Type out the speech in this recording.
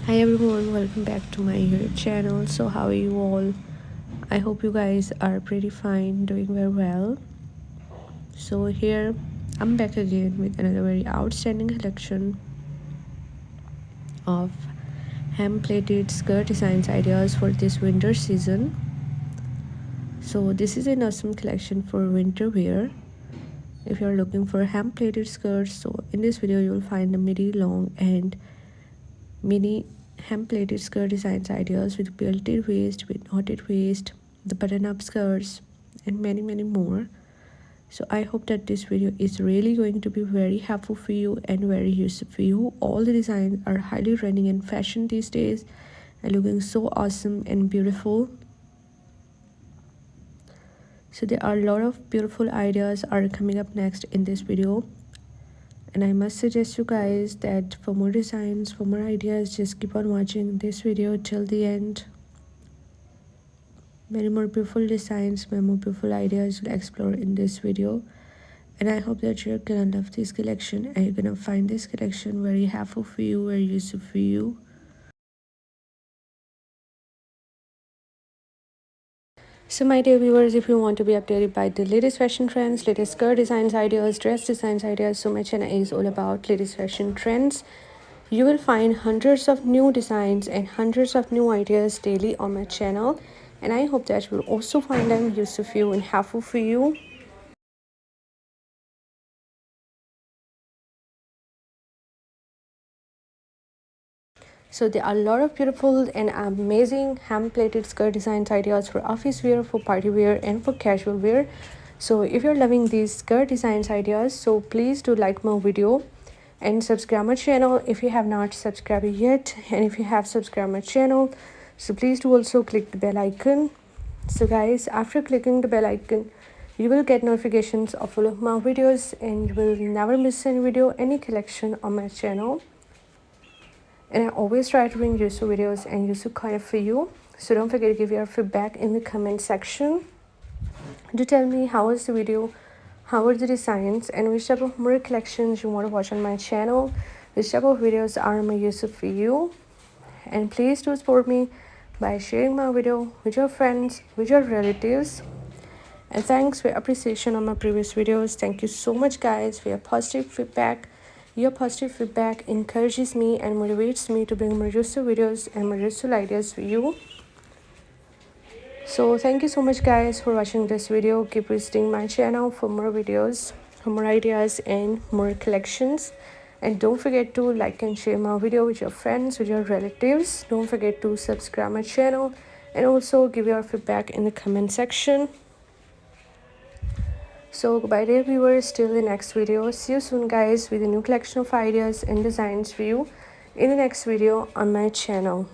Hi everyone, welcome back to my YouTube channel. So how are you all? I hope you guys are pretty fine, doing very well. So here I'm back again with another very outstanding collection of hand-plated skirt designs ideas for this winter season. So this is an awesome collection for winter wear. If you're looking for hand-plated skirts, so in this video you'll find the midi, long and mini hem-plated skirt designs ideas with belted waist, with knotted waist, the button-up skirts, and many more. So I hope that this video is really going to be very helpful for you and very useful for you. All the designs are highly running in fashion these days and looking so awesome and beautiful. So there are a lot of beautiful ideas are coming up next in this video. And I must suggest you guys that for more designs, for more ideas, just keep on watching this video till the end. Many more beautiful designs, many more beautiful ideas you'll explore in this video. And I hope that you're gonna love this collection and you're gonna find this collection very helpful for you, very useful for you. So my dear viewers, if you want to be updated by the latest fashion trends, latest skirt designs ideas, dress designs ideas, so my channel is all about latest fashion trends. You will find hundreds of new designs and hundreds of new ideas daily on my channel, and I hope that you will also find them useful for you and helpful for you. So there are a lot of beautiful and amazing hand-plated skirt designs ideas for office wear, for party wear, and for casual wear. So if you're loving these skirt designs ideas, so please do like my video and subscribe my channel if you have not subscribed yet. And if you have subscribed my channel, so please do also click the bell icon. So guys, after clicking the bell icon, you will get notifications of all of my videos and you will never miss any video, any collection on my channel. And I always try to bring useful videos and useful content for you. So don't forget to give your feedback in the comment section. Do tell me how was the video, how were the designs, and which type of more collections you want to watch on my channel, which type of videos are more useful for you. And please do support me by sharing my video with your friends, with your relatives. And thanks for your appreciation on my previous videos. Thank you so much guys for your positive feedback. Your positive feedback encourages me and motivates me to bring more useful videos and more useful ideas for you. So thank you so much guys for watching this video. Keep visiting my channel for more videos, for more ideas and more collections. And don't forget to like and share my video with your friends, with your relatives. Don't forget to subscribe my channel and also give your feedback in the comment section. So goodbye dear viewers, till the next video. See you soon guys with a new collection of ideas and designs for you in the next video on my channel.